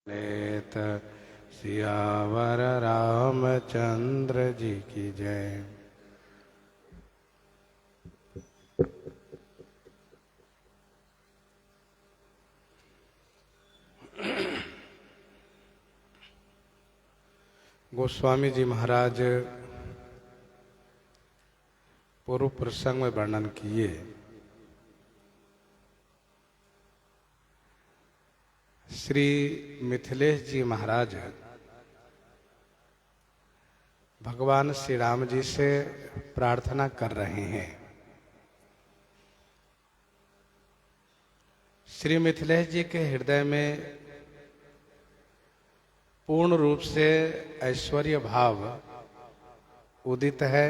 लेत सियावर रामचंद्र जी की जय। गोस्वामी जी महाराज पूर्व प्रसंग में वर्णन किए श्री मिथिलेश जी महाराज भगवान श्री राम जी से प्रार्थना कर रहे हैं। श्री मिथिलेश जी के हृदय में पूर्ण रूप से ऐश्वर्य भाव उदित है।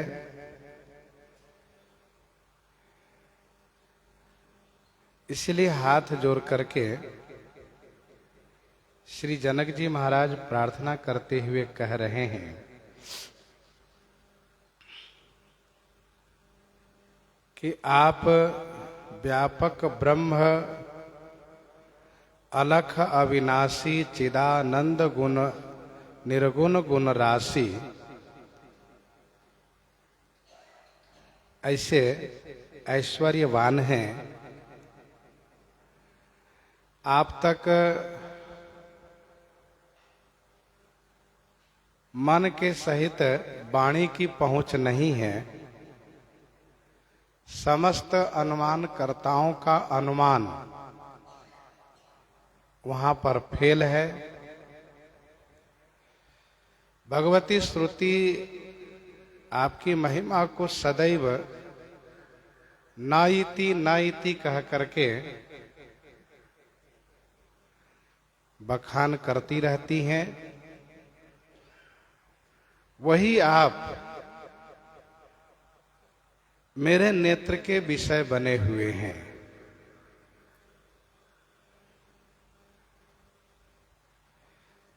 इसलिए हाथ जोड़ करके श्री जनक जी महाराज प्रार्थना करते हुए कह रहे हैं, कि आप व्यापक ब्रह्म अलख अविनाशी चिदानंद गुण निर्गुण गुण राशि, ऐसे ऐश्वर्यवान हैं। आप तक मन के सहित वाणी की पहुंच नहीं है। समस्त अनुमानकर्ताओं का अनुमान वहां पर फेल है। भगवती श्रुति आपकी महिमा को सदैव नाइति नाइति कह करके बखान करती रहती हैं। वही आप मेरे नेत्र के विषय बने हुए हैं।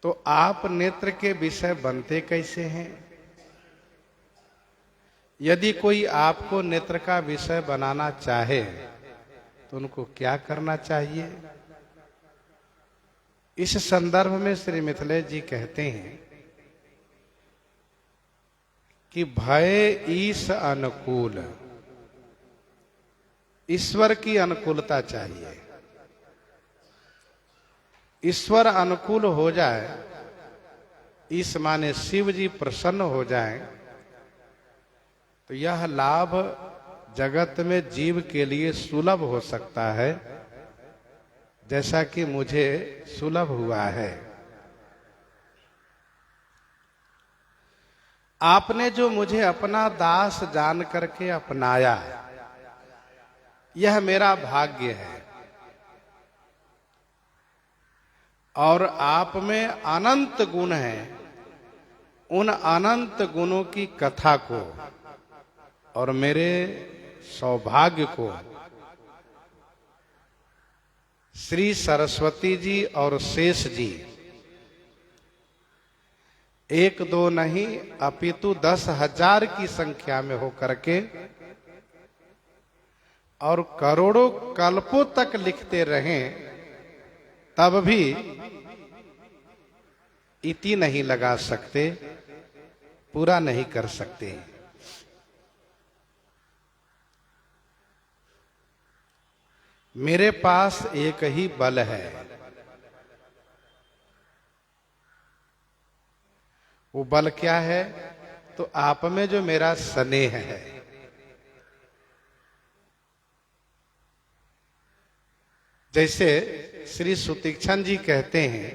तो आप नेत्र के विषय बनते कैसे हैं? यदि कोई आपको नेत्र का विषय बनाना चाहे तो उनको क्या करना चाहिए? इस संदर्भ में श्री मिथिलेश जी कहते हैं कि भय ईश अनुकूल, ईश्वर की अनुकूलता चाहिए। ईश्वर अनुकूल हो जाए, इस माने शिव जी प्रसन्न हो जाए, तो यह लाभ जगत में जीव के लिए सुलभ हो सकता है, जैसा कि मुझे सुलभ हुआ है। आपने जो मुझे अपना दास जान करके अपनाया, यह मेरा भाग्य है। और आप में अनंत गुण हैं। उन अनंत गुणों की कथा को और मेरे सौभाग्य को श्री सरस्वती जी और शेष जी एक दो नहीं अपितु 10,000 की संख्या में होकर के और करोड़ों कल्पों तक लिखते रहें, तब भी इति नहीं लगा सकते, पूरा नहीं कर सकते। मेरे पास एक ही बल है, वो बल क्या है? तो आप में जो मेरा स्नेह है। जैसे श्री सुतीक्षण जी कहते हैं,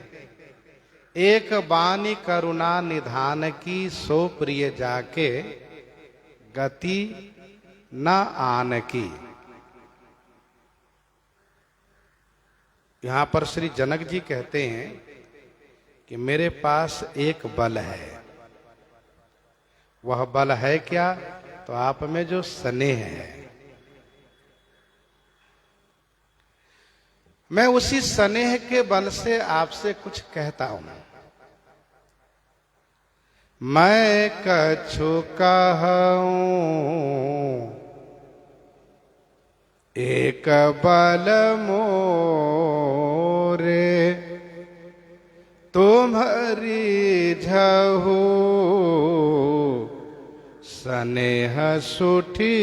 एक बानी करुणा निधान की सो प्रिय जाके गति न आन की। यहां पर श्री जनक जी कहते हैं कि मेरे पास एक बल है। वह बल है क्या? तो आप में जो स्नेह है। मैं उसी स्नेह के बल से आपसे कुछ कहता हूं। मैं कछु कहूं एक बल मोरे, तुम्हारी झहू स्नेह सुठी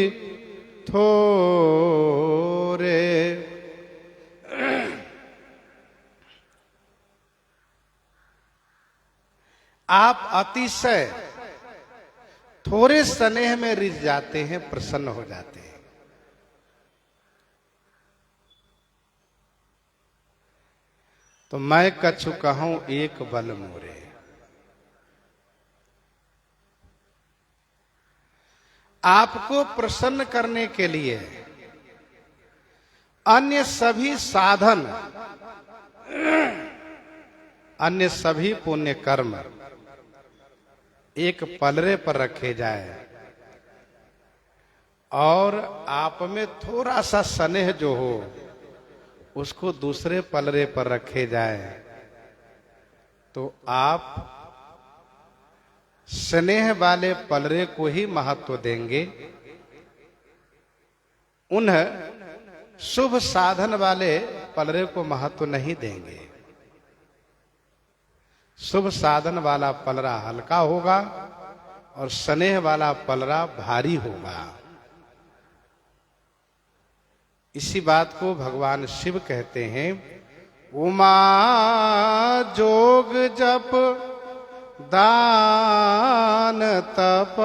थोरे। आप अतिशय थोड़े स्नेह में रिझ जाते हैं, प्रसन्न हो जाते हैं। तो मैं कछु कहूं एक बल मोरे। आपको प्रसन्न करने के लिए अन्य सभी साधन, अन्य सभी पुण्य कर्म एक पलरे पर रखे जाए और आप में थोड़ा सा स्नेह जो हो उसको दूसरे पलरे पर रखे जाए, तो आप स्नेह वाले पलरे को ही महत्व देंगे, उन शुभ साधन वाले पलरे को महत्व नहीं देंगे। शुभ साधन वाला पलरा हल्का होगा और स्नेह वाला पलरा भारी होगा। इसी बात को भगवान शिव कहते हैं, उमा जोग जप दान तप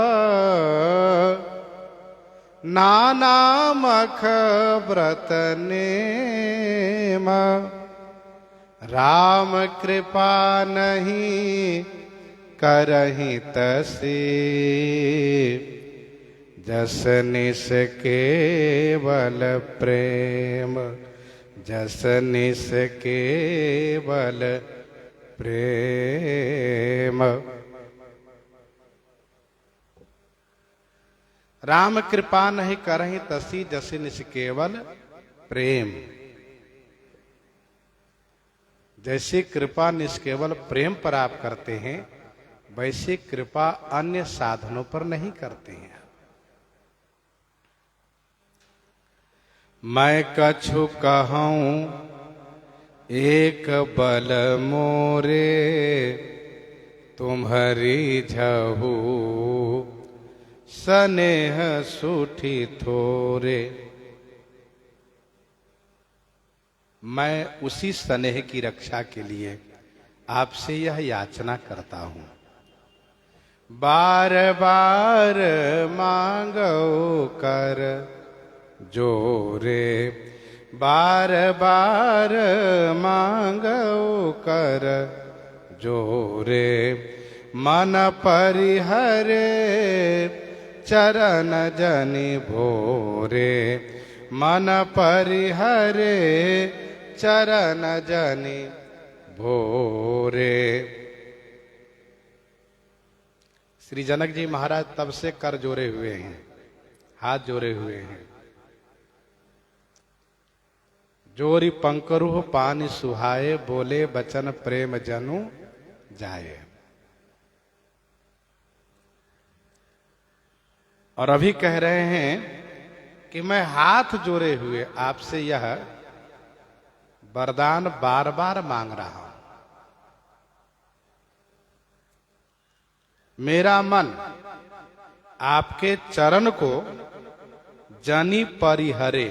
नाना मख व्रत नेम, राम कृपा नहीं करहि तसी, जस निस केवल प्रेम, जस निस केवल प्रेम। राम कृपा नहीं करहि तसी, जस निस केवल प्रेम। जैसे कृपा निष्केवल प्रेम पर आप करते हैं, वैसे कृपा अन्य साधनों पर नहीं करते हैं। मैं कछु कहूं एक बल मोरे, तुम्हारी झहू स्नेह सुठी थोरे। मैं उसी स्नेह की रक्षा के लिए आपसे यह याचना करता हूं, बार बार मांगो कर जोरे, बार बार मांगो कर जोरे, मन परिहरे चरण जनि भोरे, मन परिहरे चरण जनि भोरे। श्री जनक जी महाराज तब से कर जोड़े हुए हैं, हाथ जोड़े हुए हैं। जोरी पंकरुह पानी सुहाए, बोले बचन प्रेम जनु जाए। और अभी कह रहे हैं कि मैं हाथ जोड़े हुए आपसे यह वरदान बार बार मांग रहा हूं। मेरा मन आपके चरण को जनि परिहरे,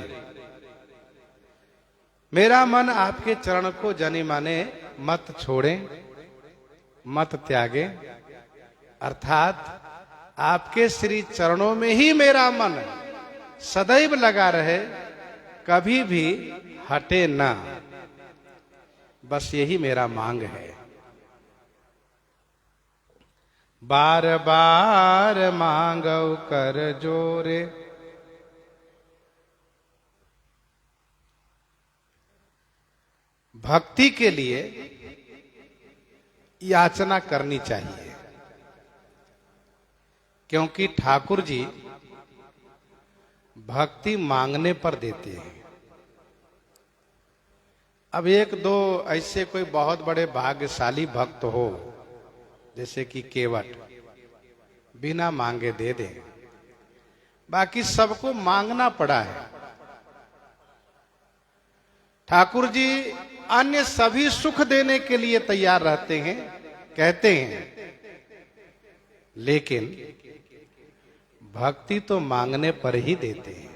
मेरा मन आपके चरण को जनि माने मत छोड़े, मत त्यागे, अर्थात आपके श्री चरणों में ही मेरा मन सदैव लगा रहे, कभी भी हटे ना। बस यही मेरा मांग है। बार बार मांगो कर जोरे, भक्ति के लिए याचना करनी चाहिए, क्योंकि ठाकुर जी भक्ति मांगने पर देते हैं। अब एक दो ऐसे कोई बहुत बड़े भाग्यशाली भक्त हो, जैसे कि केवट, बिना मांगे दे दे, बाकी सबको मांगना पड़ा है। ठाकुर जी अन्य सभी सुख देने के लिए तैयार रहते हैं, कहते हैं, लेकिन भक्ति तो मांगने पर ही देते हैं।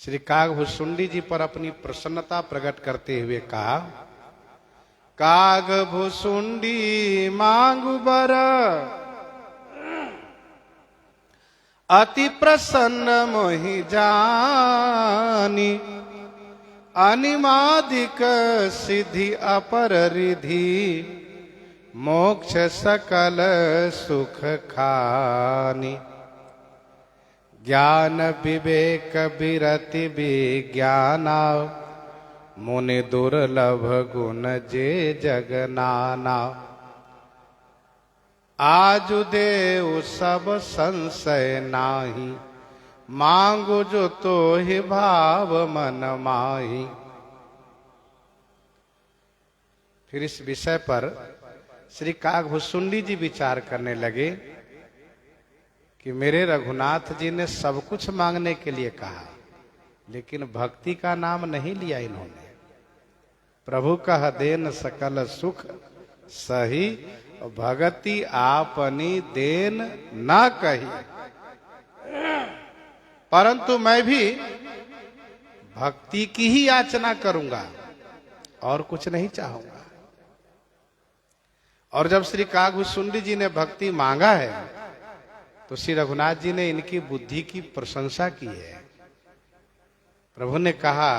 श्री कागभुसुंडी जी पर अपनी प्रसन्नता प्रकट करते हुए कहा, कागभुसुंडी मांगु बर अति प्रसन्न मोहि जानी, अनिमादिक सिद्धि अपर रिधि, मोक्ष सकल सुख खानी। ज्ञान विवेक विरति विज्ञाना, मुनि दुर्लभ गुण जे जगनाना। आजु देव सब संशय नाही, मांगो जो तो ही भाव मन माही। फिर इस विषय पर श्री कागभुसुंडी जी विचार करने लगे कि मेरे रघुनाथ जी ने सब कुछ मांगने के लिए कहा, लेकिन भक्ति का नाम नहीं लिया इन्होंने। प्रभु कह देन सकल सुख सही, भगति आपनी देन न कही। परंतु मैं भी भक्ति की ही याचना करूंगा और कुछ नहीं चाहूंगा। और जब श्री कागभुसुंडी जी ने भक्ति मांगा है तो श्री रघुनाथ जी ने इनकी बुद्धि की प्रशंसा की है। प्रभु ने कहा,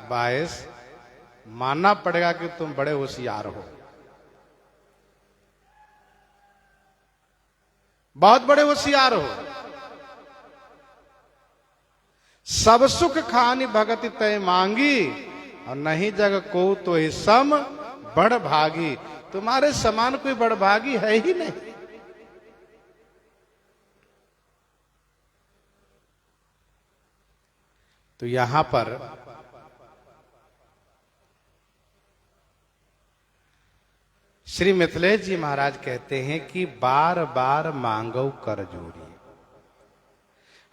बायस मानना पड़ेगा कि तुम बड़े होशियार हो, बहुत बड़े होशियार हो। सब सुख खानी भगति तय मांगी, और नहीं जग को तो ही सम बड़ भागी। तुम्हारे समान कोई बड़ भागी है ही नहीं। तो यहां पर श्री मिथिलेश जी महाराज कहते हैं कि बार बार मांगो कर जोरी।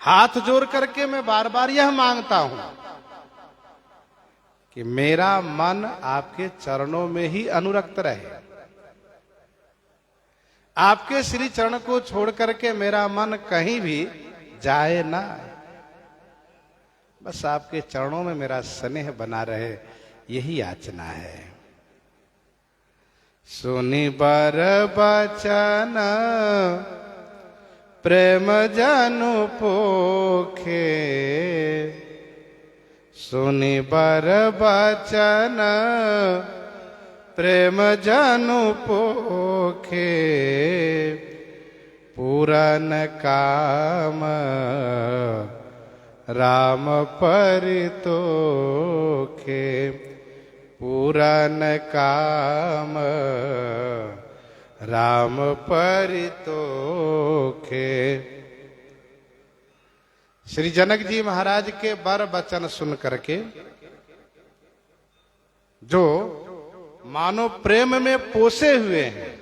हाथ जोड़ करके मैं बार बार यह मांगता हूं कि मेरा मन आपके चरणों में ही अनुरक्त रहे। आपके श्री चरण को छोड़ करके मेरा मन कहीं भी जाए ना, बस आपके चरणों में मेरा स्नेह बना रहे, यही याचना है। सुनि बर बचन प्रेम जनु पोखे, सुनि बर बचन प्रेम जनु पोखे, पूरन काम राम परितोखे, पूरन काम राम परितोखे। श्री जनक जी महाराज के बर वचन सुन करके जो मानो प्रेम में पोसे हुए हैं,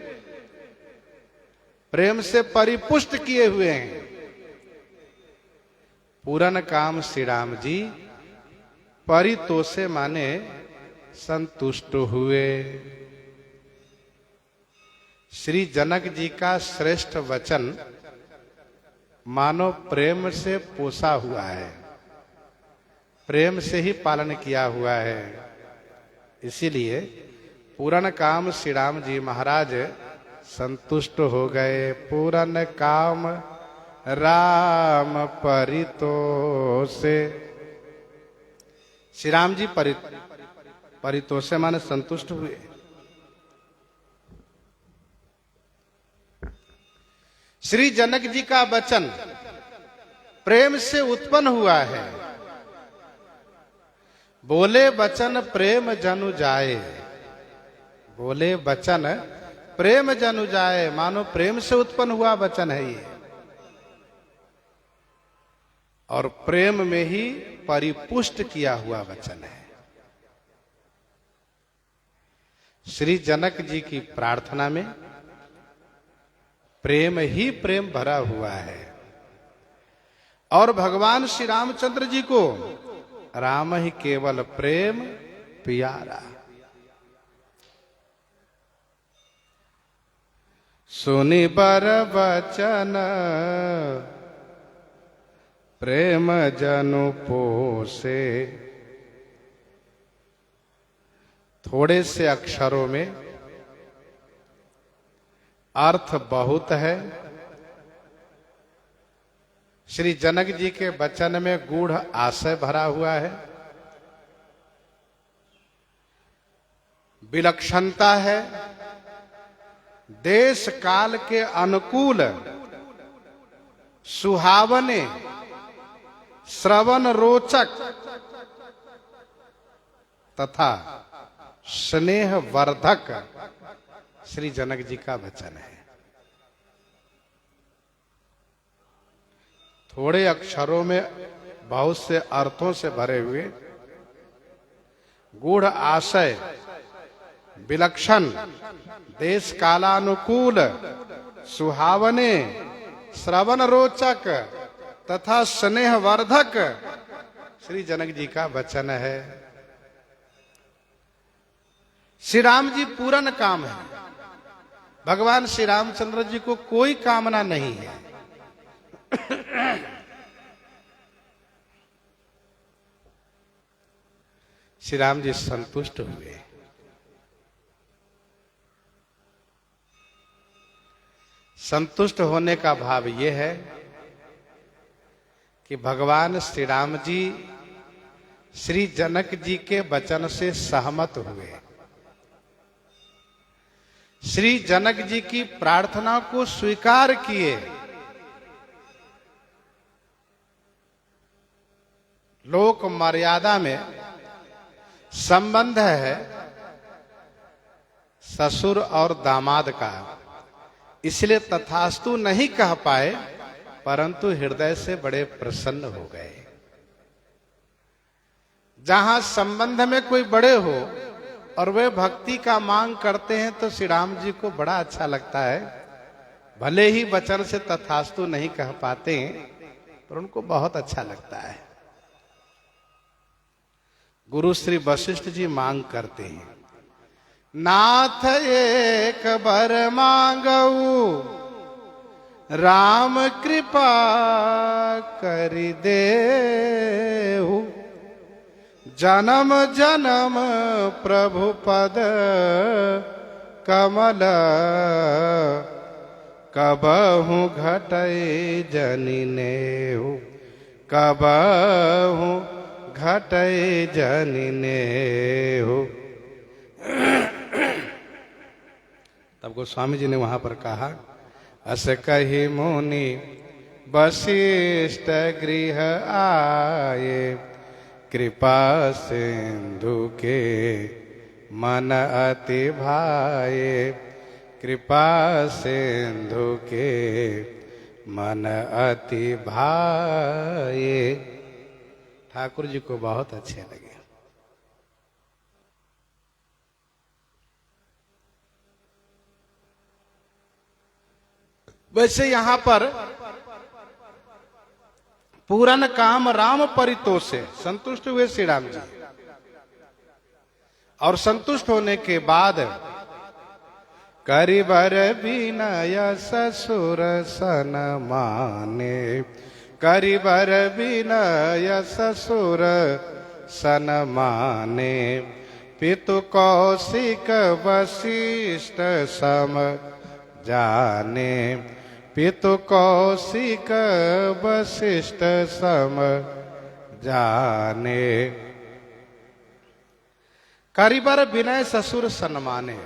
प्रेम से परिपुष्ट किए हुए हैं, पूरन काम श्री राम जी परितोषे माने संतुष्ट हुए। श्री जनक जी का श्रेष्ठ वचन मानो प्रेम से पोसा हुआ है, प्रेम से ही पालन किया हुआ है। इसीलिए पूरन काम श्री राम जी महाराज संतुष्ट हो गए। पूरन काम राम परितोषे, श्री राम जी परितोषे माने संतुष्ट हुए। श्री जनक जी का वचन प्रेम से उत्पन्न हुआ है। बोले वचन प्रेम जनु जाए, बोले वचन प्रेम जनु जाए, मानो प्रेम से उत्पन्न हुआ वचन है ये, और प्रेम में ही परिपुष्ट किया हुआ वचन है। श्री जनक जी की प्रार्थना में प्रेम ही प्रेम भरा हुआ है, और भगवान श्री रामचंद्र जी को राम ही केवल प्रेम प्यारा। सुनि बर बचन प्रेम जनु पोसे। थोड़े से अक्षरों में अर्थ बहुत है। श्री जनक जी के वचन में गूढ़ आशय भरा हुआ है, विलक्षणता है, देश काल के अनुकूल सुहावने श्रवण रोचक तथा स्नेह वर्धक श्री जनक जी का वचन है। थोड़े अक्षरों में बहुत से अर्थों से भरे हुए, गूढ़ आशय, विलक्षण, देश कालानुकूल, सुहावने, श्रवण रोचक तथा स्नेह वर्धक श्री जनक जी का वचन है। श्री राम जी पूर्ण काम है। भगवान श्री रामचंद्र जी को कोई कामना नहीं है। श्री राम जी संतुष्ट हुए। संतुष्ट होने का भाव यह है कि भगवान श्री राम जी श्री जनक जी के वचन से सहमत हुए। श्री जनक जी की प्रार्थना को स्वीकार किए। लोक मर्यादा में संबंध है ससुर और दामाद का, इसलिए तथास्तु नहीं कह पाए, परंतु हृदय से बड़े प्रसन्न हो गए। जहां संबंध में कोई बड़े हो और वे भक्ति का मांग करते हैं तो श्री राम जी को बड़ा अच्छा लगता है। भले ही वचन से तथास्तु नहीं कह पाते पर उनको बहुत अच्छा लगता है। गुरु श्री वशिष्ठ जी मांग करते हैं, नाथ एक बर मांगऊ राम कृपा करि देहु। जन्म जन्म प्रभु पद कमल कबहु घटै जनि नेहु। कबहु घटै जनि नेहु। तब गोस्वामी जी ने वहां पर कहा, अस कही मुनि वशिष्ठ गृह आए। कृपा सिंधु के मन अति भाए। कृपा सिंधु के मन अति भाए। ठाकुर जी को बहुत अच्छे लगे। वैसे यहां पर पूरन काम राम परितोषे, संतुष्ट हुए श्री राम जी। और संतुष्ट होने के बाद करिबर विनय ससुर सन माने। करिबर विनय ससुर सन माने। पितु कौशिक वशिष्ठ सम जाने। पितु कौशिक वशिष्ठ सम जाने। करिबर विनय ससुर सन्माने।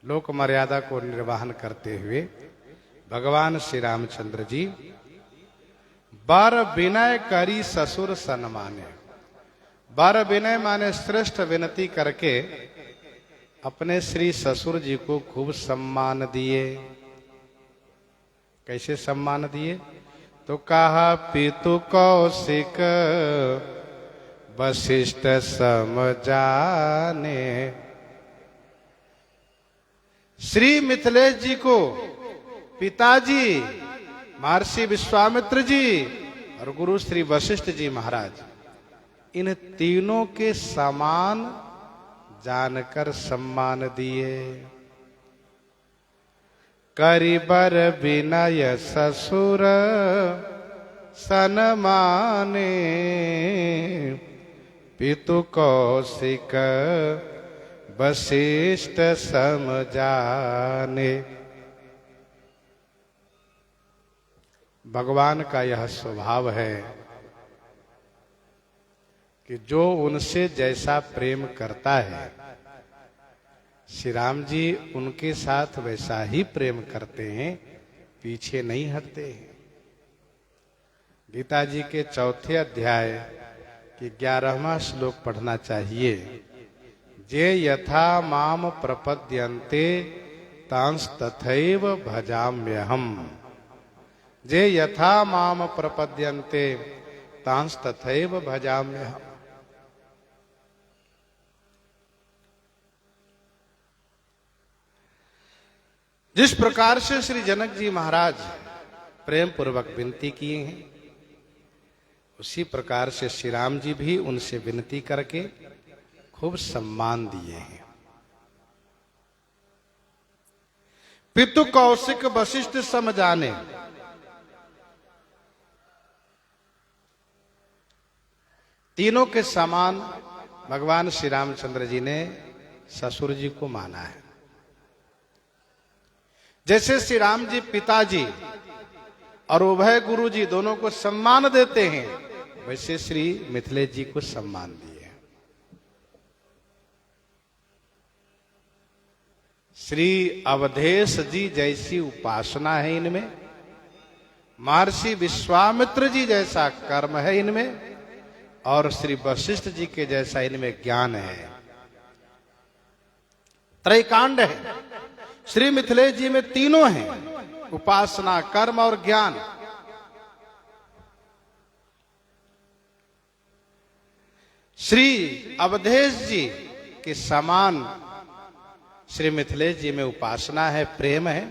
लोक मर्यादा को निर्वाहन करते हुए भगवान श्री रामचंद्र जी बर विनय करी ससुर सन्माने। बर विनय माने श्रेष्ठ विनती करके अपने श्री ससुर जी को खूब सम्मान दिए। कैसे सम्मान दिए? तो कहा, पितु कौशिक वशिष्ठ सम जाने। श्री मिथिलेश जी को पिताजी महर्षि विश्वामित्र जी और गुरु श्री वशिष्ठ जी महाराज, इन तीनों के समान जानकर सम्मान दिए। करिबर विनय ससुर सनमाने, पितु कौशिक वशिष्ठ समझाने। भगवान का यह स्वभाव है कि जो उनसे जैसा प्रेम करता है, श्री राम जी उनके साथ वैसा ही प्रेम करते हैं, पीछे नहीं हटते हैं। गीता जी के 4थे अध्याय के 11वां श्लोक पढ़ना चाहिए। जे यथा माम प्रपद्यन्ते तांस तथैव भजाम्यहम्। जे यथा माम प्रपद्यन्ते तांस तथैव भजाम्यहम्। जिस प्रकार से श्री जनक जी महाराज प्रेम पूर्वक विनती किए हैं, उसी प्रकार से श्री राम जी भी उनसे विनती करके खूब सम्मान दिए हैं। पितु कौशिक वशिष्ठ समझाने। तीनों के समान भगवान श्री रामचंद्र जी ने ससुर जी को माना है। जैसे श्री राम जी पिताजी और उभय गुरु जी दोनों को सम्मान देते हैं, वैसे श्री मिथिलेश जी को सम्मान दिए। श्री अवधेश जी जैसी उपासना है इनमें, महर्षि विश्वामित्र जी जैसा कर्म है इनमें, और श्री वशिष्ठ जी के जैसा इनमें ज्ञान है। त्रैकांड है। श्री मिथिलेश जी में तीनों हैं, उपासना, कर्म और ज्ञान। श्री अवधेश जी के समान श्री मिथिलेश जी में उपासना है, प्रेम है।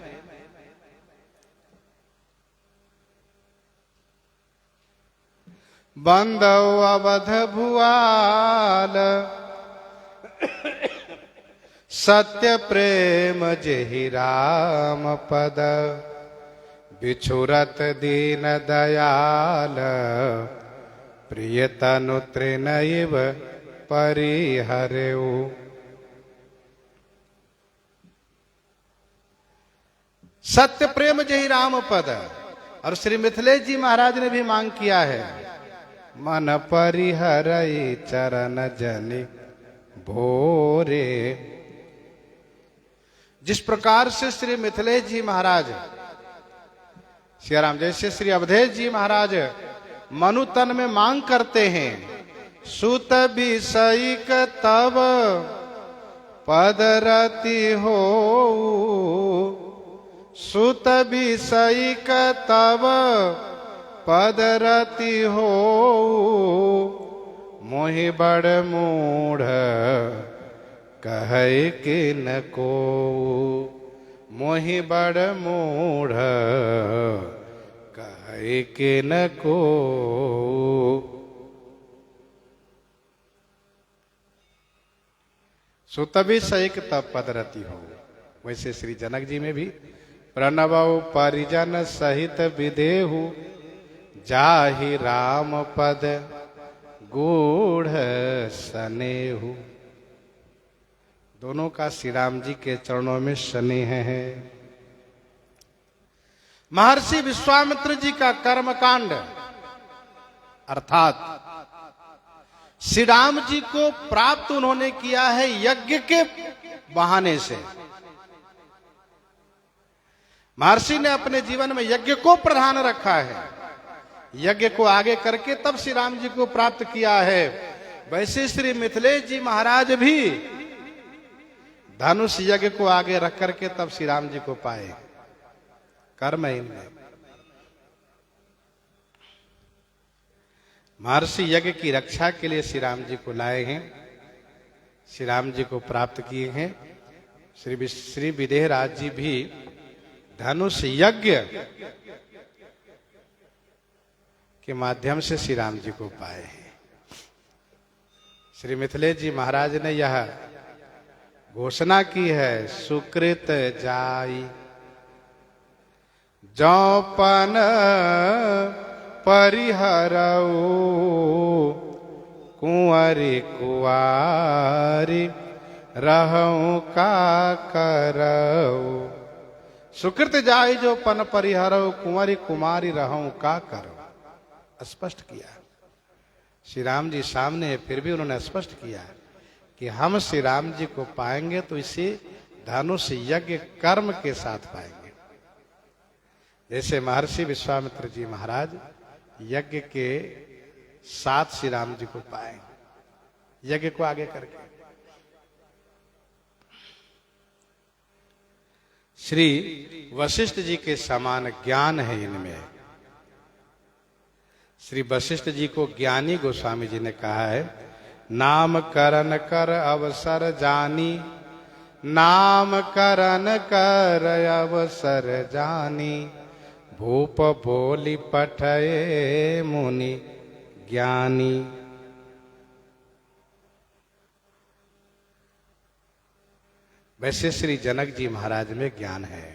बंदौ अवध भुआल सत्य प्रेम जेहि राम पद, बिछुरत दीन दयाल प्रिय तनु तृणैव परिहरेउ। सत्य प्रेम जेहि राम पद। और श्री मिथिलेश जी महाराज ने भी मांग किया है, मन परिहरई चरण जनि भोरे। जिस प्रकार से श्री मिथिलेश जी महाराज श्री राम, जैसे श्री अवधेश जी महाराज मनु तन में मांग करते हैं, सुत विषयिक तब पद रति हो, सुत विषयिक तब पद रति हो, मोहि बड़ मूढ़ कहे कि न को, मोहि बड़ मूढ़ कहे कि न को। सुत विषयिक तब पद रति हो। वैसे श्री जनक जी में भी प्रणवौ परिजन सहित विदेहु, जाहि राम पद गूढ़ सनेहु। दोनों का श्री राम जी के चरणों में स्नेह है। महर्षि विश्वामित्र जी का कर्मकांड अर्थात श्री राम जी को प्राप्त उन्होंने किया है यज्ञ के बहाने से। महर्षि ने अपने जीवन में यज्ञ को प्रधान रखा है, यज्ञ को आगे करके तब श्री राम जी को प्राप्त किया है। वैसे श्री मिथिलेश जी महाराज भी धनुष यज्ञ को आगे रख करके तब श्री राम जी को पाए। कर्म है इनमें। महर्षि यज्ञ की रक्षा के लिए श्री राम जी को लाए हैं, श्री राम जी को प्राप्त किए हैं। श्री विदेहराज जी भी धनुष यज्ञ के माध्यम से श्री राम जी को पाए हैं। श्री मिथिलेश जी महाराज ने यह घोषणा की है, सुकृत जाई जौपन परिहरऊ कुंवरी कुवारी रहूं का करऊ। सुकृत जाई जो पन परिहरऊ कुंवरी कुमारी रहूं का करो। स्पष्ट किया श्री राम जी सामने है, फिर भी उन्होंने स्पष्ट किया कि हम श्री राम जी को पाएंगे तो इसे धनुष यज्ञ कर्म के साथ पाएंगे। जैसे महर्षि विश्वामित्र जी महाराज यज्ञ के साथ श्री राम जी को पाए, यज्ञ को आगे करके। श्री वशिष्ठ जी के समान ज्ञान है इनमें। श्री वशिष्ठ जी को ज्ञानी गोस्वामी जी ने कहा है, नाम करण कर अवसर जानी, नाम करण कर अवसर जानी, भूप बोली पठये मुनि ज्ञानी। वैसे श्री जनक जी महाराज में ज्ञान है।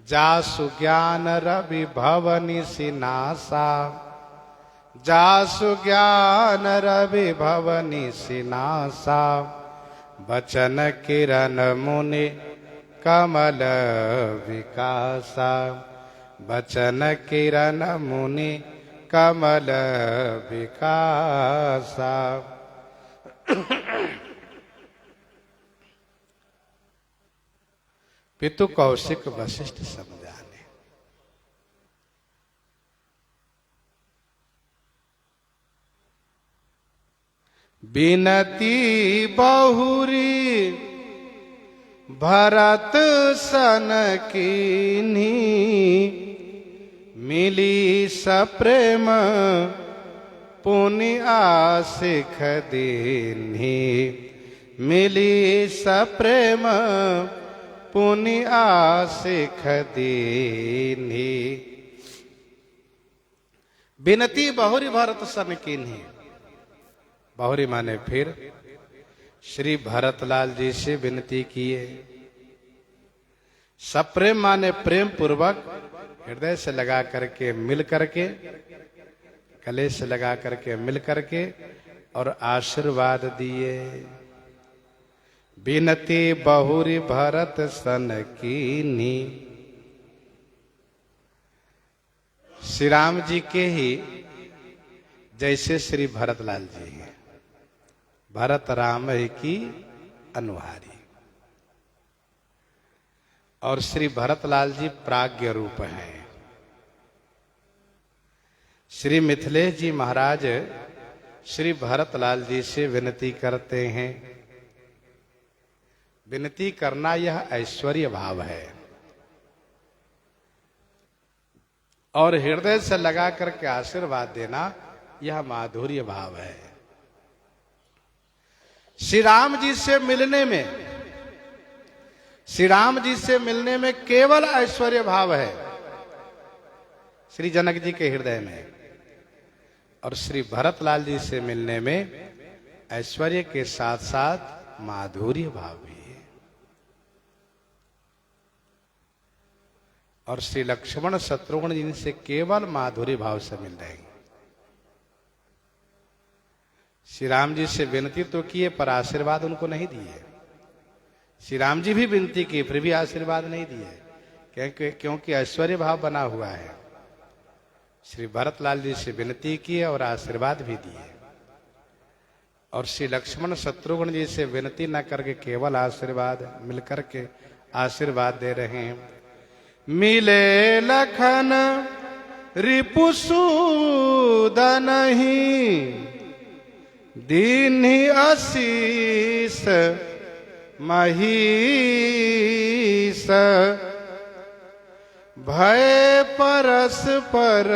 जासु ज्ञान रवि भवनि सिनासा, जासु ज्ञान रवि भवनि सिनासा, बचन किरण मुनि कमल विकासा, बचन किरण मुनि कमल विकासा। पितु कौशिक वशिष्ठ समझाने। बिनती बहुरी भरत सन कीन्ही, मिली सप्रेम पुनि आसिख दीन्ही, मिली सप्रेम पुनि आसिख दीन्ही। बिनती बहुरी भरत सन कीन्ही, बहुरी माने फिर श्री भरतलाल जी से विनती किए। सप्रेम माने प्रेम पूर्वक हृदय से लगा करके मिल करके, गले से लगा करके मिल करके और आशीर्वाद दिए। बिनती बहुरी भरत सन कीन्ही, श्री राम जी के ही जैसे श्री भरतलाल जी हैं, भरत राम की अनुहारी। और श्री भरतलाल जी प्राज्ञ रूप हैं। श्री मिथिलेश जी महाराज श्री भरतलाल जी से विनती करते हैं। विनती करना यह ऐश्वर्य भाव है और हृदय से लगा करके आशीर्वाद देना यह माधुर्य भाव है। श्री राम जी से मिलने में, श्री राम जी से मिलने में केवल ऐश्वर्य भाव है श्री जनक जी के हृदय में, और श्री भरतलाल जी से मिलने में ऐश्वर्य के साथ साथ माधुर्य भाव भी है। और श्री लक्ष्मण शत्रुघ्न जी से केवल माधुर्य भाव से मिल रहे हैं। श्री राम जी से विनती तो किए पर आशीर्वाद उनको नहीं दिए। श्री राम जी भी विनती की फिर भी आशीर्वाद नहीं दिए, क्योंकि ऐश्वर्य भाव बना हुआ है। श्री भरतलाल जी से विनती की और आशीर्वाद भी दिए, और श्री लक्ष्मण शत्रुघ्न जी से विनती न करके केवल आशीर्वाद मिलकर के आशीर्वाद दे रहे हैं। मिले लखन रिपुसूदन ही, दीन्ही आशीष महीस, भय परस पर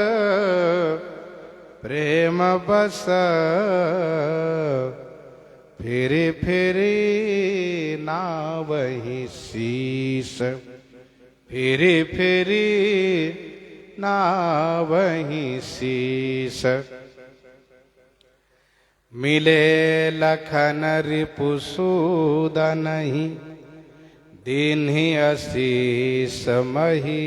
प्रेम बस, फिरी फिरी नावहि शीस, फिरी फिरी नावहि शीस। मिले लखन रिपुसूदनहि दीन्हि असीस महीस।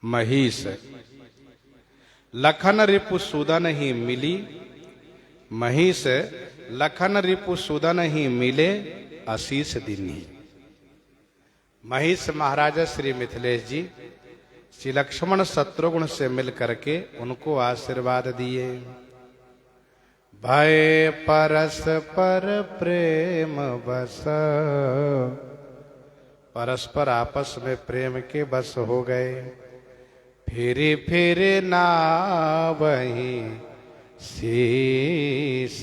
महीस लखन रिपुसूदन ही मिली, महीस लखन रिपुसूदन ही मिले असीस दीन्हि। महिष महाराजा श्री मिथिलेश जी श्री लक्ष्मण शत्रुघ्न से मिल करके उनको आशीर्वाद दिए। भय परस्पर प्रेम बस, परस्पर आपस में प्रेम के बस हो गए। फिरी फिरी नावहि शीस,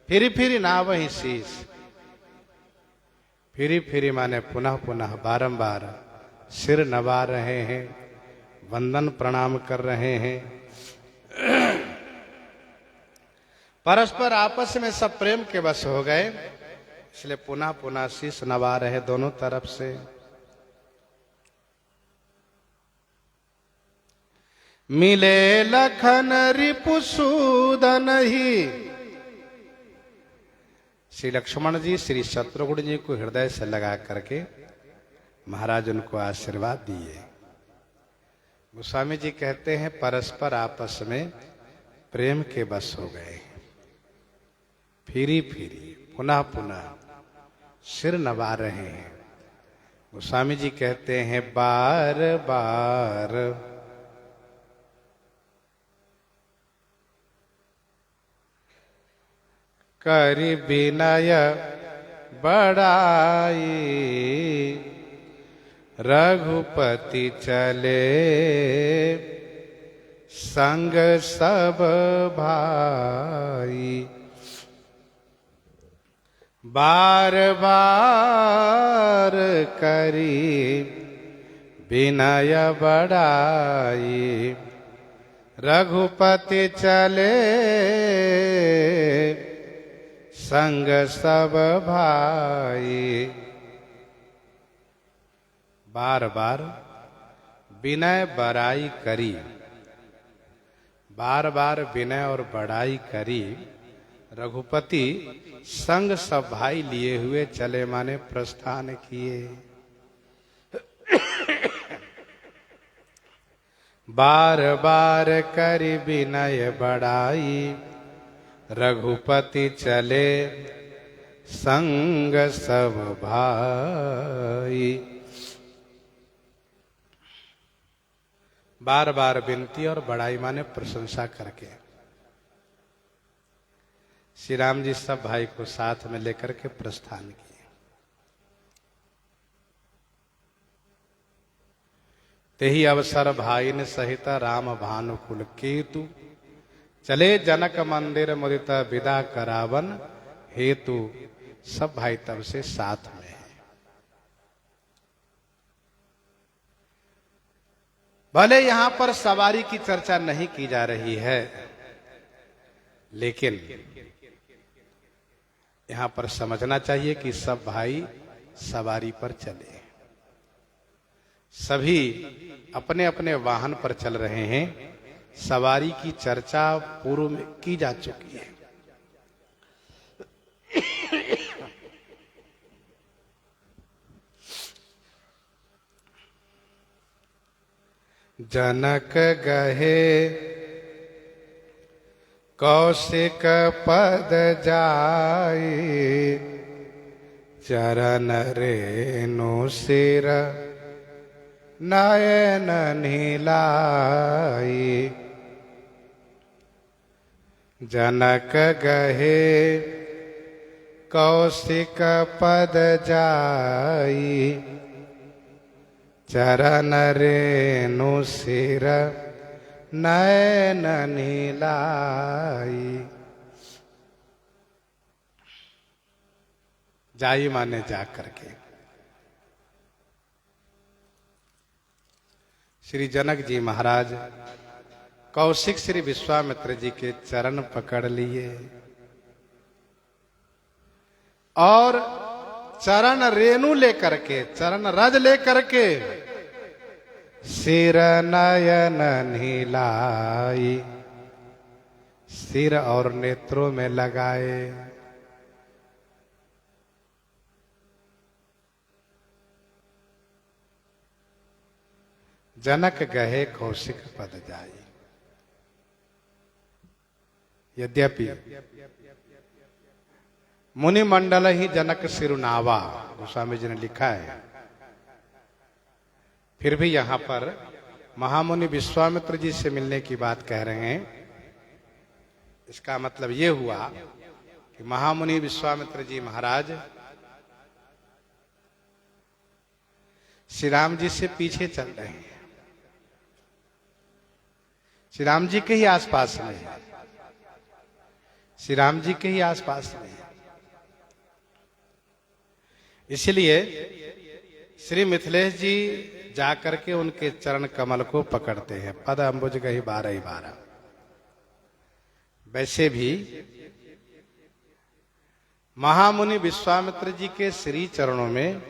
फिरी फिरी नावहि शीस। फिरी फिरी माने पुनः पुनः बारंबार सिर नवा रहे हैं, वंदन प्रणाम कर रहे हैं। परस्पर आपस में सब प्रेम के बस हो गए, इसलिए पुनः पुनः शीश नवा रहे दोनों तरफ से। मिले लखन रिपुसूदन ही, श्री लक्ष्मण जी श्री शत्रुघ्न जी को हृदय से लगा करके महाराज उनको आशीर्वाद दिए। गोस्वामी जी कहते हैं परस्पर आपस में प्रेम के बस हो गए। फिरी फिरी पुनः पुनः सिर नवा रहे हैं। गोस्वामी जी कहते हैं बार बार करि विनय बड़ाई, रघुपति चले संग सब भाई। बार बार करी विनय बड़ाई, रघुपति चले संग सब भाई। बार बार विनय बड़ाई करी, बार बार विनय और बड़ाई करी। रघुपति संग सब भाई लिए हुए चले माने प्रस्थान किए। बार बार करी विनय बड़ाई, रघुपति चले संग सब भाई। बार बार विनती और बड़ाई माने प्रशंसा करके श्री राम जी सब भाई को साथ में लेकर के प्रस्थान किए। तेहि अवसर भाई ने सहित राम भानुकुल केतु, चले जनक मंदिर मुदित विदा करावन हेतु। सब भाई तब से साथ में है। भले यहां पर सवारी की चर्चा नहीं की जा रही है, लेकिन यहां पर समझना चाहिए कि सब भाई सवारी पर चले। सभी अपने अपने वाहन पर चल रहे हैं। सवारी की चर्चा पूर्व में की जा चुकी है। जनक गहे कौशिक पद जाई, चरण रेणु सिर नयन नीलाई। जनक गहे कौशिक पद जाई, चरण रेणु सिर नयन नीलाई। जाई माने जा करके। श्री जनक जी महाराज कौशिक श्री विश्वामित्र जी के चरण पकड़ लिए और चरण रेणु लेकर के, चरण रज लेकर के सिर नयन नीलाई, सिर और नेत्रों में लगाए। जनक गहे कौशिक पद जाई। यद्यपि मुनि मंडल ही जनक सिरुनावा, गोस्वामी जी ने लिखा है, फिर भी यहां पर महामुनि विश्वामित्र जी से मिलने की बात कह रहे हैं। इसका मतलब ये हुआ कि महामुनि विश्वामित्र जी महाराज श्री राम जी से पीछे चल रहे हैं, श्री राम जी के ही आसपास में है, श्री राम जी के ही आसपास में है। इसलिए श्री मिथिलेश जी जाकर के उनके चरण कमल को पकड़ते हैं। पद अम्बुज गही 12 वैसे भी महामुनि विश्वामित्र जी के श्री चरणों में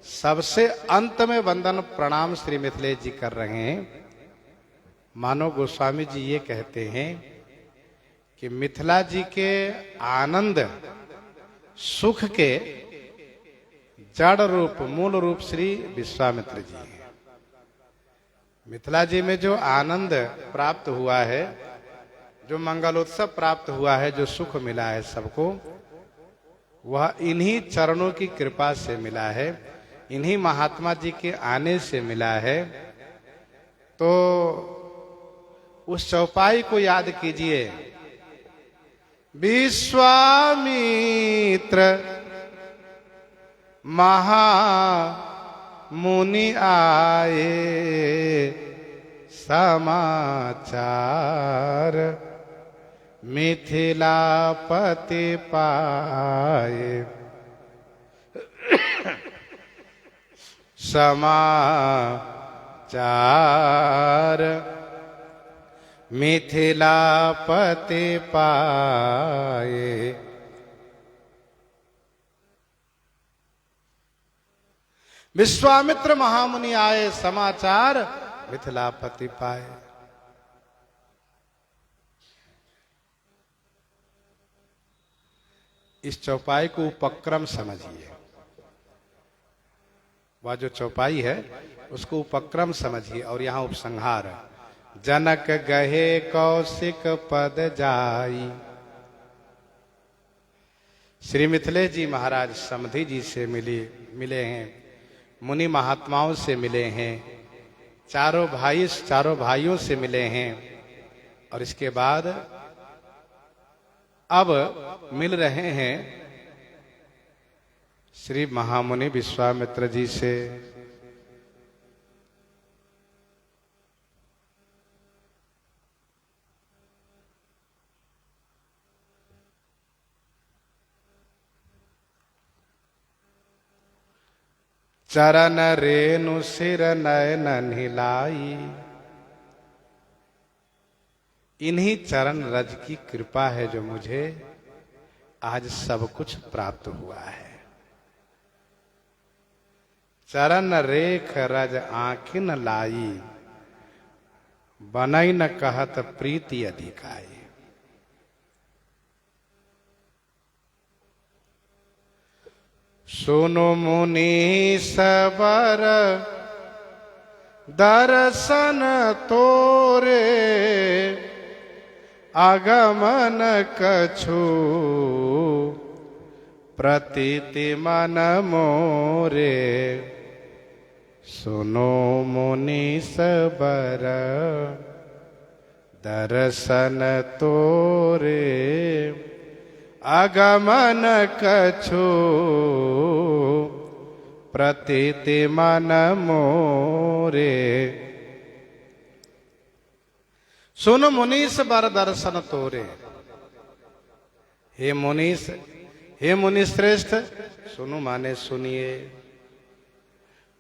सबसे अंत में वंदन प्रणाम श्री मिथिलेश जी कर रहे हैं। मानो गोस्वामी जी ये कहते हैं कि मिथिला जी के आनंद सुख के जड़ रूप मूल रूप श्री विश्वामित्र जी हैं। मिथिला जी में जो आनंद प्राप्त हुआ है, जो मंगलोत्सव प्राप्त हुआ है, जो सुख मिला है सबको, वह इन्हीं चरणों की कृपा से मिला है, इन्हीं महात्मा जी के आने से मिला है। तो उस चौपाई को याद कीजिए, विश्वामित्र महामुनि आए समाचार, मिथिलापति पाए समाचार, मिथिलापति पाए। विश्वामित्र महामुनि आए समाचार, मिथिलापति पाए। इस चौपाई को उपक्रम समझिए। वह जो चौपाई है उसको उपक्रम समझिए। और यहां उपसंहार है, जनक गहे कौशिक पद जाई। श्री मिथिलेश जी महाराज समधि जी से मिले हैं, मुनि महात्माओं से मिले हैं, चारों भाइयों से मिले हैं। और इसके बाद अब मिल रहे हैं श्री महामुनि विश्वामित्र जी से। चरण रेणु सिर नयन नीलाई। इन्हीं चरण रज की कृपा है जो मुझे आज सब कुछ प्राप्त हुआ है। चरण रेख रज आंखिन लाई, बनई न कहत प्रीति अधिकाई। सुनो मुनि सबर दर्शन तोरे, आगमन कछु प्रतीति मन मोरे। सुनो मुनि सबर दर्शन तोरे, आगमन कछु प्रतीति मन मोरे। सुन मुनीस बर दर्शन तोरे। हे मुनीस, हे मुनि श्रेष्ठ, सुनो माने सुनिए।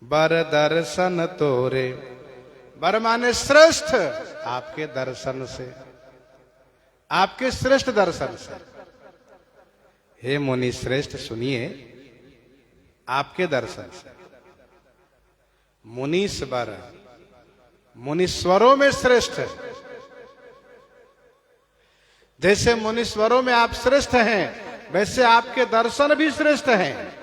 बर दर्शन तोरे, बर माने श्रेष्ठ, आपके दर्शन से, आपके श्रेष्ठ दर्शन से। हे मुनि श्रेष्ठ सुनिए, आपके दर्शन से। मुनीश्वर, मुनीश्वरों में श्रेष्ठ है। जैसे मुनीश्वरों में आप श्रेष्ठ हैं, वैसे आपके दर्शन भी श्रेष्ठ हैं।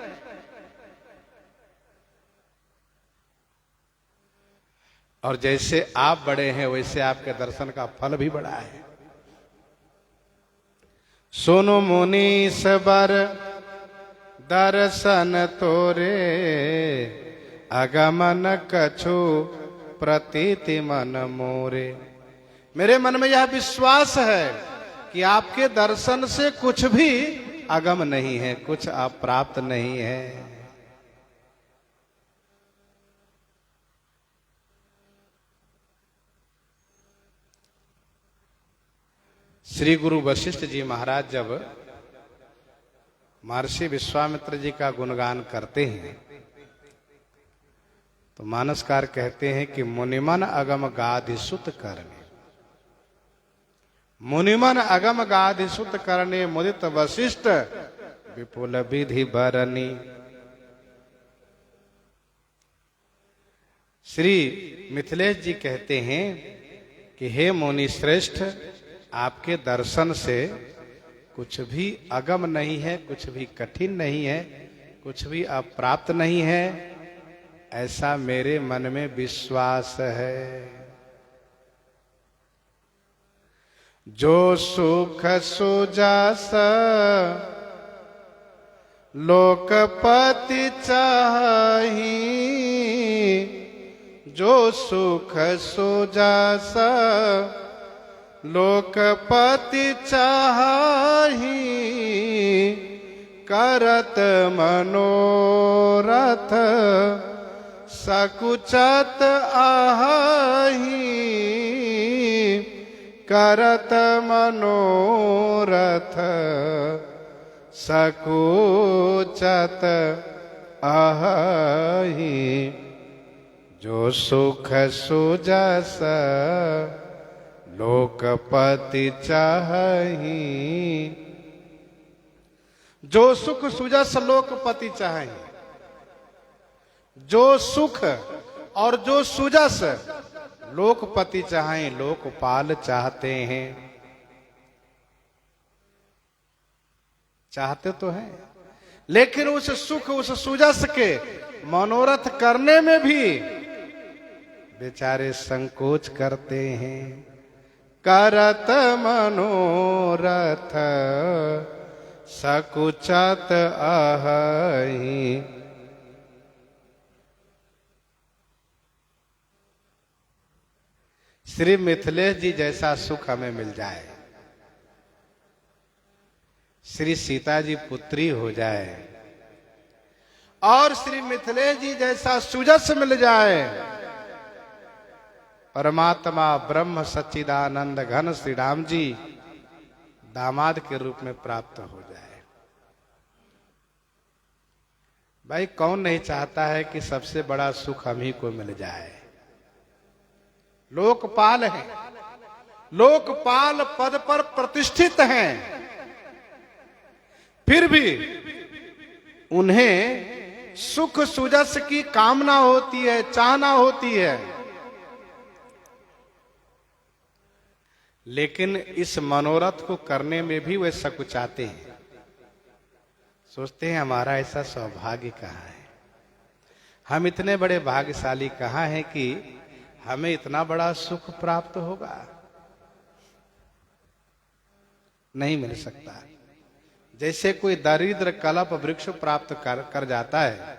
और जैसे आप बड़े हैं, वैसे आपके दर्शन का फल भी बड़ा है। सुनो मुनीश्वर दर्शन तोरे, अगमन कछु प्रतीति मन मोरे। मेरे मन में यह विश्वास है कि आपके दर्शन से कुछ भी अगम नहीं है, कुछ अप्राप्त नहीं है। श्री गुरु वशिष्ठ जी महाराज जब महर्षि विश्वामित्र जी का गुणगान करते हैं तो मानसकार कहते हैं कि मुनिमन अगम गाधिसुत करने, मुनिमन अगम गाधिसुत करने, मुदित वशिष्ठ विपुल विधि बरनी। श्री मिथिलेश जी कहते हैं कि हे मुनि श्रेष्ठ, आपके दर्शन से कुछ भी अगम नहीं है, कुछ भी कठिन नहीं है, कुछ भी अप्राप्त नहीं है, ऐसा मेरे मन में विश्वास है। जो सुख सुजस लोकपति चाही, जो सुख सुजस लोकपति चाही, करत मनोरथ सकुचत आही, करत मनोरथ सकुचत आही। जो सुख सुजस लोकपति चाही, जो सुख सुजस लोकपति चाही। जो सुख और जो सुजस लोकपति चाहें, लोकपाल चाहते हैं। चाहते तो हैं, लेकिन उस सुख उस सुजस के मनोरथ करने में भी बेचारे संकोच करते हैं। करत मनोरथ सकुचत आही। श्री मिथिलेश जी जैसा सुख हमें मिल जाए, श्री सीता जी पुत्री हो जाए, और श्री मिथिलेश जी जैसा सुजस मिल जाए, परमात्मा ब्रह्म सच्चिदानंद घन श्री राम जी दामाद के रूप में प्राप्त हो जाए। भाई कौन नहीं चाहता है कि सबसे बड़ा सुख हम ही को मिल जाए। लोकपाल है, लोकपाल पद पर प्रतिष्ठित हैं, फिर भी उन्हें सुख सुजस की कामना होती है, चाहना होती है। लेकिन इस मनोरथ को करने में भी वे सकुचाते हैं। सोचते हैं हमारा ऐसा सौभाग्य कहाँ है, हम इतने बड़े भाग्यशाली कहाँ हैं कि हमें इतना बड़ा सुख प्राप्त होगा। नहीं मिल सकता। जैसे कोई दरिद्र कल्प वृक्ष प्राप्त कर जाता है,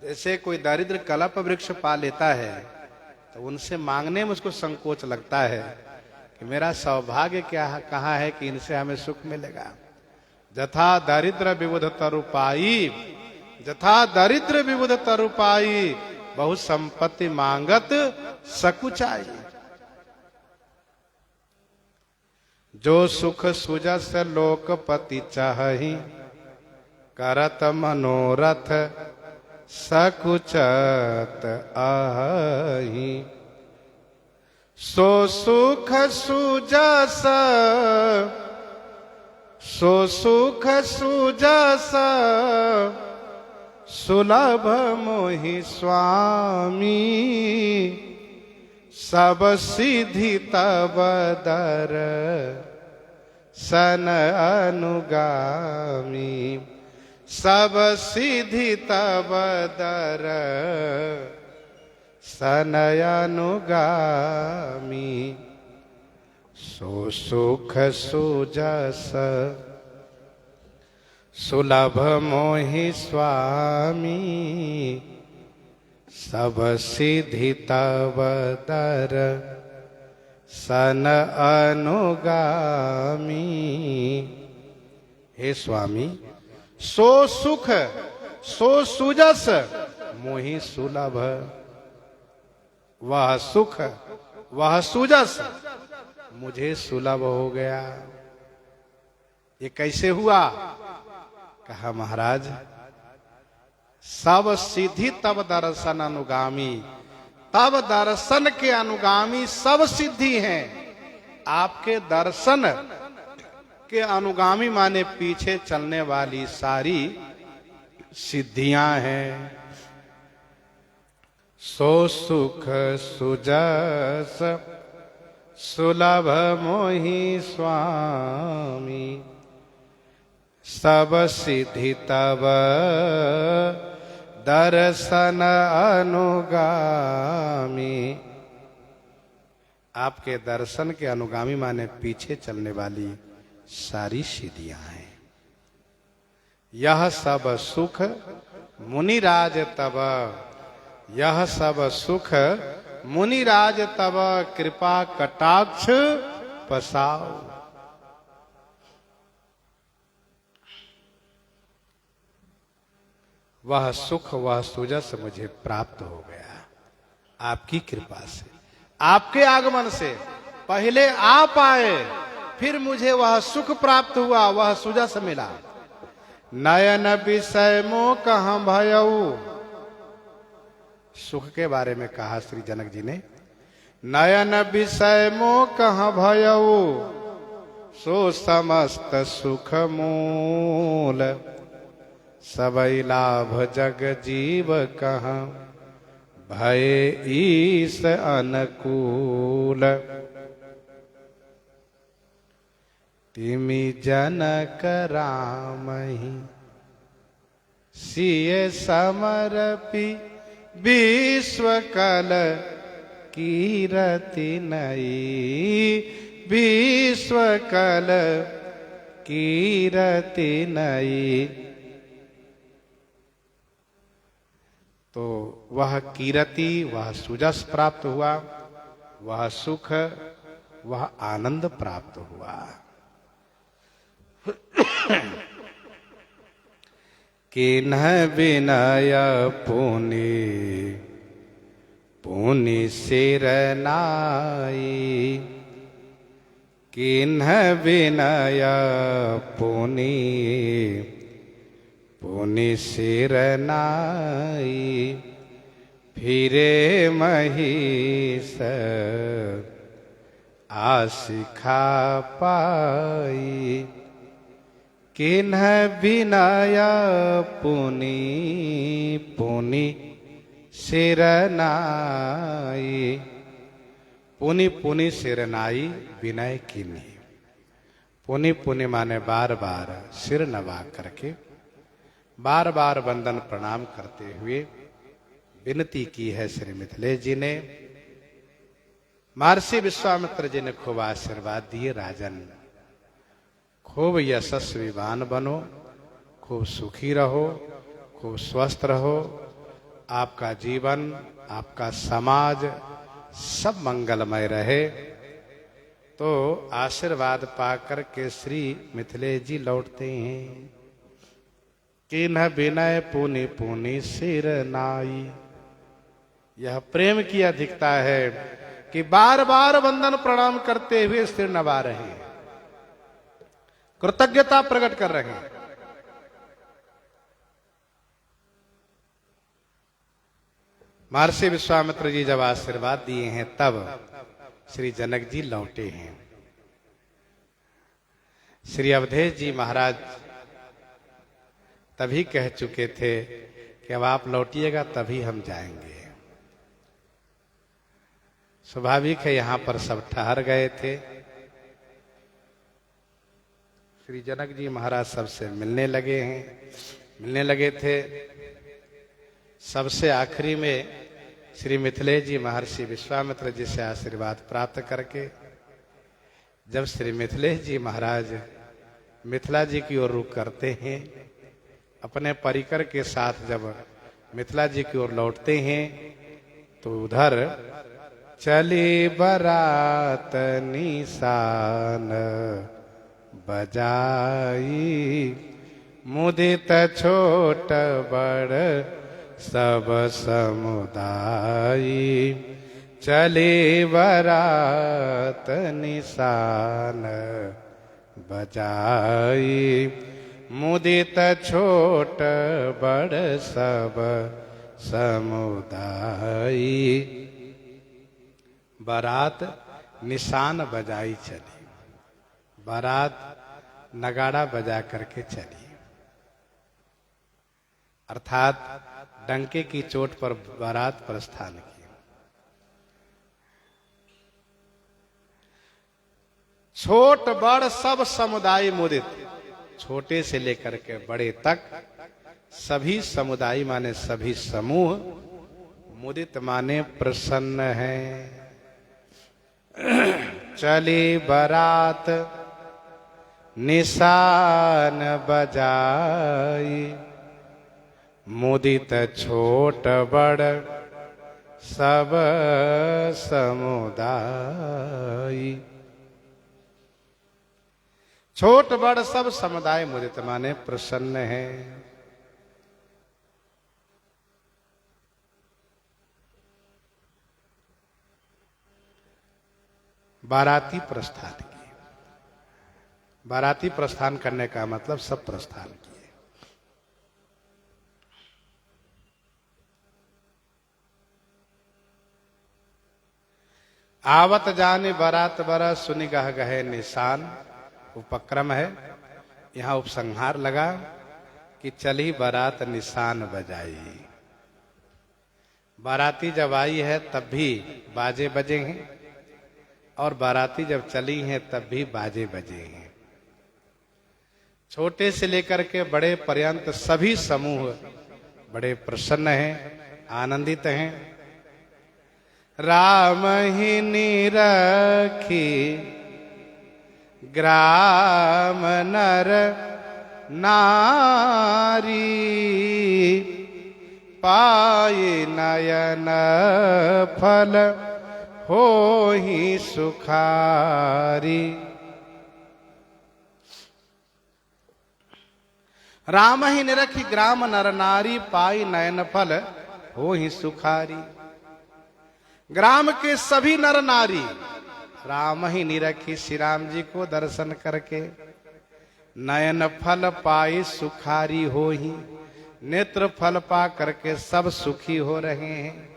जैसे कोई दरिद्र कल्प वृक्ष पा लेता है, तो उनसे मांगने में उसको संकोच लगता है कि मेरा सौभाग्य क्या कहाँ है कि इनसे हमें सुख मिलेगा। जथा दरिद्र विबुध तरुपाई, जथा दरिद्र विबुध तरुपाई, बहु संपत्ति मांगत सकुचाई। जो सुख सुजस लोकपति चाही, करत मनोरथ सकुचत आही। सो सुख सुजस, सो सुख सुजस, सुलभ मोहि स्वामी, सब सिद्धि तब दर सन अनुगामी। सब सिद्धि तब दर सन अनुगामी। सो सुख सुजस सुलभ मोहि स्वामी, सब सिद्धि तब दर सन अनुगामी। हे स्वामी, सो सुख सो सुजस मोहि सुलभ। वह सुख वह सुजस मुझे सुलभ हो गया। ये कैसे हुआ? कहा महाराज, सब सिद्धि तब दर्शन अनुगामी। तब दर्शन के अनुगामी सब सिद्धि हैं। आपके दर्शन के अनुगामी माने पीछे चलने वाली सारी सिद्धियां हैं। सो सुख सुजस सुलभ मोहि स्वामी, सब सिद्धि तब दर्शन अनुगामी। आपके दर्शन के अनुगामी माने पीछे चलने वाली सारी सिद्धियां हैं। यह सब सुख मुनिराज तब, यह सब सुख मुनिराज तब कृपा कटाक्ष पसाओ। वह सुख वह सुजस मुझे प्राप्त हो गया आपकी कृपा से, आपके आगमन से। पहले आप आए, फिर मुझे वह सुख प्राप्त हुआ, वह सुजस मिला। नयन विषय मोह कहाँ भयऊ। सुख के बारे में कहा श्री जनक जी ने, नयन विषय मोह कहाँ भयऊ, सो समस्त सुख मूल। सबई लाभ जग जीव कहाँ, भय ईस अनुकूल। तिमि जनक रामहि सिय समरपि, विश्व कल कीरति नई। विश्व कल कीरति नई। तो वह कीरति, वह सुजस प्राप्त हुआ, वह सुख, वह आनंद प्राप्त हुआ। किन्ह विनय पुनि पुनि सिर नाई। किन्ह विनय पुनि पुनि सिर नाई। फिरे महिष आशिखा पाई। किन्ह विनय पुनि पुनि सिर नाई। पुनि पुनि सिर नाई, विनय किन्ही। पुनि पुनि माने बार बार सिर नवा करके, बार बार वंदन प्रणाम करते हुए विनती की है श्री मिथिलेश जी ने। महर्षि विश्वामित्र जी ने खूब आशीर्वाद दिए, राजन खूब यशस्वीवान बनो, खूब सुखी रहो, खूब स्वस्थ रहो, आपका जीवन, आपका समाज सब मंगलमय रहे। तो आशीर्वाद पाकर के श्री मिथिलेश जी लौटते हैं। किन्ह विनय पुनि पुनि सिर नाई। यह प्रेम की अधिकता है कि बार बार वंदन प्रणाम करते हुए सिर नवा रहे हैं, कृतज्ञता प्रकट कर रहे हैं। महर्षि विश्वामित्र जी जब आशीर्वाद दिए हैं तब श्री जनक जी लौटे हैं। श्री अवधेश जी महाराज तभी कह चुके थे कि कि अब आप लौटिएगा तभी हम जाएंगे। स्वाभाविक है यहां पर सब ठहर गए थे। श्री जनक जी महाराज सबसे मिलने लगे थे। सबसे आखिरी में श्री मिथिलेश जी महर्षि विश्वामित्र जी से आशीर्वाद प्राप्त करके जब श्री मिथिलेश जी महाराज मिथिला जी की ओर रुख करते हैं, अपने परिकर के साथ जब मिथिला जी की ओर लौटते हैं, तो उधर चली बरात निशान बजाई, मुदित छोट बड़ सब समुदाय। चली बरात निशान बजाई, मुदित छोट बड़ सब समुदाय। बारात निशान बजाई चली, बारात नगाड़ा बजा करके चली, अर्थात डंके की चोट पर बारात प्रस्थान की। छोट बड़ सब समुदाय मुदित, छोटे से लेकर के बड़े तक सभी समुदाय माने सभी समूह, मुदित माने प्रसन्न है। चली बारात निशान बजाई, मुदित छोट बड़ सब समुदाय। छोट बड़ सब समुदाय मुदित माने प्रसन्न है। बाराती प्रस्थान किए। बाराती प्रस्थान करने का मतलब सब प्रस्थान किए। आवत जाने बारात बरा, सुनि गह गहे निशान। उपक्रम है, यहाँ उपसंहार लगा कि चली बारात निशान बजाई। बाराती जब आई है तब भी बाजे बजे हैं, और बाराती जब चली हैं तब भी बाजे बजे हैं। छोटे से लेकर के बड़े पर्यंत सभी समूह बड़े प्रसन्न हैं, आनंदित हैं। राम ही निरखी ग्राम नर नारी, पाए नयन फल हो ही सुखारी। राम ही निरखी ग्राम नर नारी, पाई नयन फल हो ही सुखारी। ग्राम के सभी नर नारी राम ही निरखी, श्री राम जी को दर्शन करके नयन फल पाई सुखारी हो ही, नेत्र फल पा करके सब सुखी हो रहे हैं।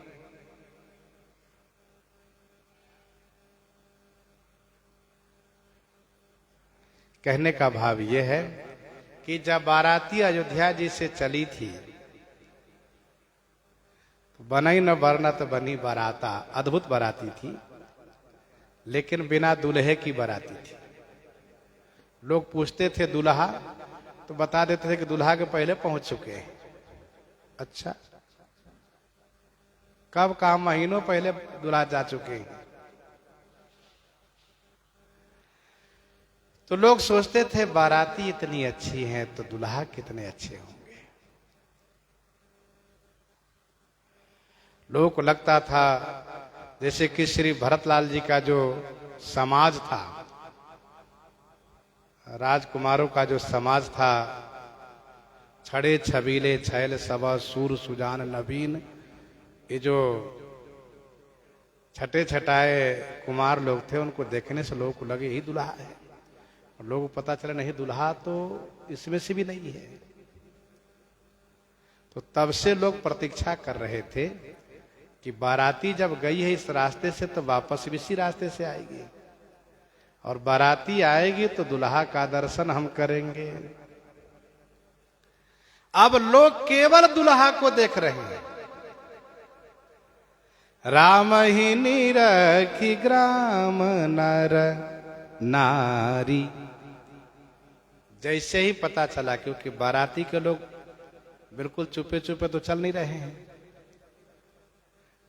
कहने का भाव यह है कि जब बाराती अयोध्या जी से चली थी, तो बनई न बरनत बनी बाराता, अद्भुत बाराती थी, लेकिन बिना दूल्हे की बाराती थी। लोग पूछते थे दूल्हा, तो बता देते थे कि दूल्हा के पहले पहुंच चुके हैं। अच्छा, कब का? महीनों पहले दूल्हा जा चुके हैं। तो लोग सोचते थे बाराती इतनी अच्छी हैं तो दूल्हा कितने अच्छे होंगे। लोगों को लगता था जैसे कि श्री भरतलाल जी का जो समाज था, राजकुमारों का जो समाज था, छड़े छबीले छैल सबा सूर सुजान नवीन, ये जो छटे छटाए कुमार लोग थे, उनको देखने से लोगों को लगे ही दूल्हा है। और लोगों को पता चला नहीं, दूल्हा तो इसमें से भी नहीं है। तो तब से लोग प्रतीक्षा कर रहे थे कि बाराती जब गई है इस रास्ते से तो वापस भी इसी रास्ते से आएगी, और बाराती आएगी तो दूल्हा का दर्शन हम करेंगे। अब लोग केवल दुल्हा को देख रहे हैं। राम ही निरखी ग्राम नर नारी। जैसे ही पता चला, क्योंकि बाराती के लोग बिल्कुल चुपे चुपे तो चल नहीं रहे हैं,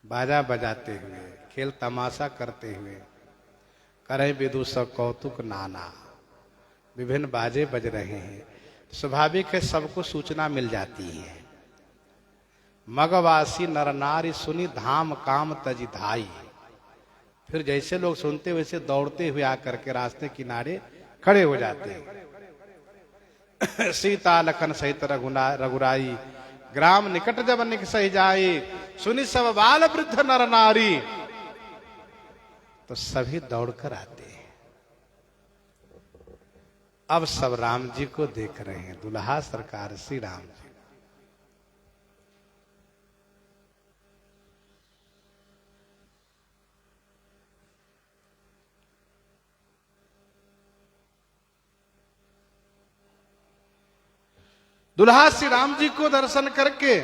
बाजा बजाते हुए, खेल तमाशा करते हुए, करे विदूषक कौतुक नाना, विभिन्न बाजे बज रहे हैं। स्वाभाविक है, सबको सूचना मिल जाती है। मगवासी नर नारी सुनी धाम काम तजी धाई। फिर जैसे लोग सुनते वैसे दौड़ते हुए आकर के रास्ते किनारे खड़े हो जाते हैं। सीता लखन सहित रघुराई, ग्राम निकट जब निकसई जाए, सुनी सब बाल वृद्ध नर नारी। तो सभी दौड़कर आते हैं। अब सब राम जी को देख रहे हैं, दुल्हा सरकार श्री राम जी। दुल्हा श्री राम जी को दर्शन करके,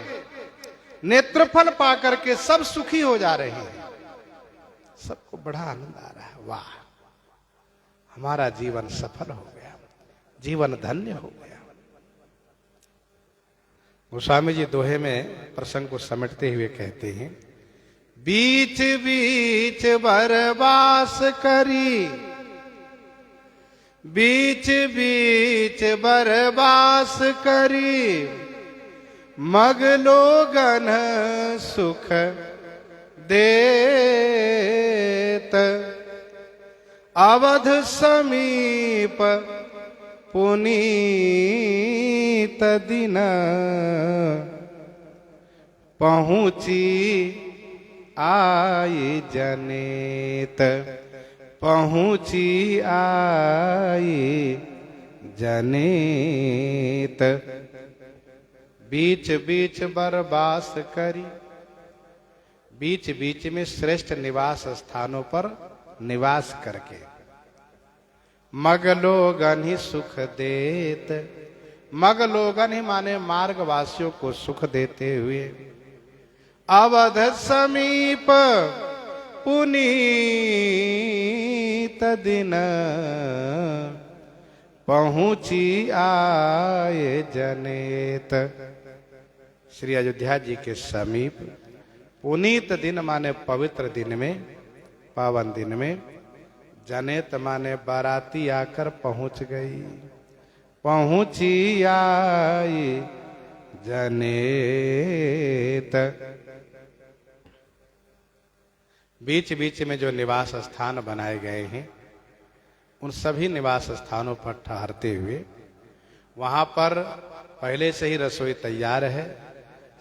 नेत्रफल पा करके सब सुखी हो जा रहे हैं। सबको बड़ा आनंद आ रहा है। वाह, हमारा जीवन सफल हो गया, जीवन धन्य हो गया। गोस्वामी जी दोहे में प्रसंग को समेटते हुए कहते हैं, बीच बीच बरबास करी, बीच बीच बरबास करी, मग लोगन सुख देत, अवध समीप पुनीत दिन, पहुंची आई जनेत, पहुंची आई जनेत। बीच बीच बरबास करी, बीच बीच में श्रेष्ठ निवास स्थानों पर निवास करके, मगलोगन ही सुख देत। मगलोगन ही माने मार्गवासियों को सुख देते हुए, अवध समीप पुनीत दिन, पहुंची आए जनेत। श्री अयोध्या जी के समीप पुनीत दिन माने पवित्र दिन में, पावन दिन में, जनेत माने बाराती आकर पहुंच गई, पहुंची आई जनेत। बीच बीच में जो निवास स्थान बनाए गए हैं, उन सभी निवास स्थानों पर ठहरते हुए, वहां पर पहले से ही रसोई तैयार है,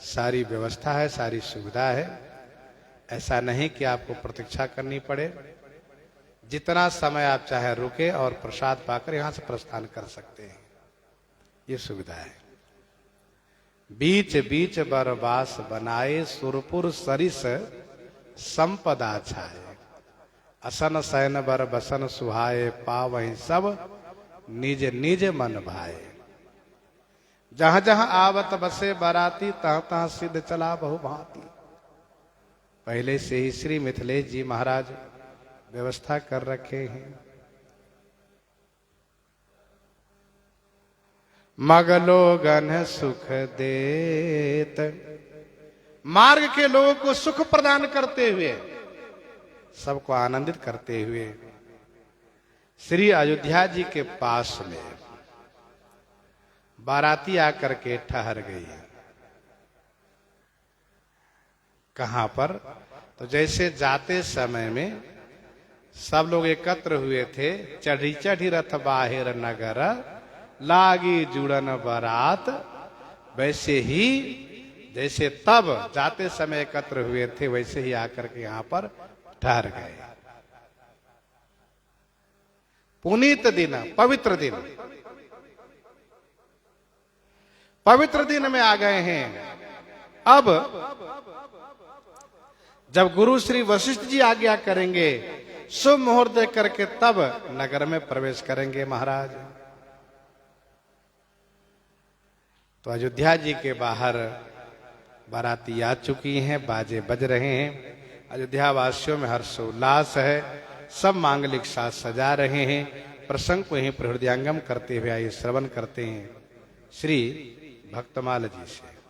सारी व्यवस्था है, सारी सुविधा है। ऐसा नहीं कि आपको प्रतीक्षा करनी पड़े, जितना समय आप चाहे रुके और प्रसाद पाकर यहां से प्रस्थान कर सकते हैं, ये सुविधा है। बीच बीच बरबास बनाए, सुरपुर सरिस संपदा छाए, असन सैन बर बसन सुहाए, पावहि सब निज निज मन भाए। जहां जहां आवत बसे बाराती, तहां तहां सिद्ध चला बहु भांति। पहले से ही श्री मिथिलेश जी महाराज व्यवस्था कर रखे हैं। मगलोगन सुख देत, मार्ग के लोगों को सुख प्रदान करते हुए, सबको आनंदित करते हुए, श्री अयोध्या जी के पास में बाराती आकर के ठहर गई। कहां पर? तो जैसे जाते समय में सब लोग एकत्र हुए थे, चढ़ी चढ़ी रथ बाहिर नगर, लागी जुड़न बारात, वैसे ही जैसे तब जाते समय एकत्र हुए थे, वैसे ही आकर के यहां पर ठहर गए। पुनीत दिन, पवित्र दिन, पवित्र दिन में आ गए हैं। अब जब गुरु श्री वशिष्ठ जी आज्ञा करेंगे, शुभ मुहूर्त देख करके तब नगर में प्रवेश करेंगे महाराज। तो अयोध्या जी के बाहर बाराती आ चुकी हैं, बाजे बज रहे हैं। अयोध्या वासियों में हर्षोल्लास है, सब मांगलिक साज सजा रहे हैं। प्रसंग को ही प्रहृदयांगम करते हुए आइए श्रवण करते हैं श्री भक्तमाल जी से।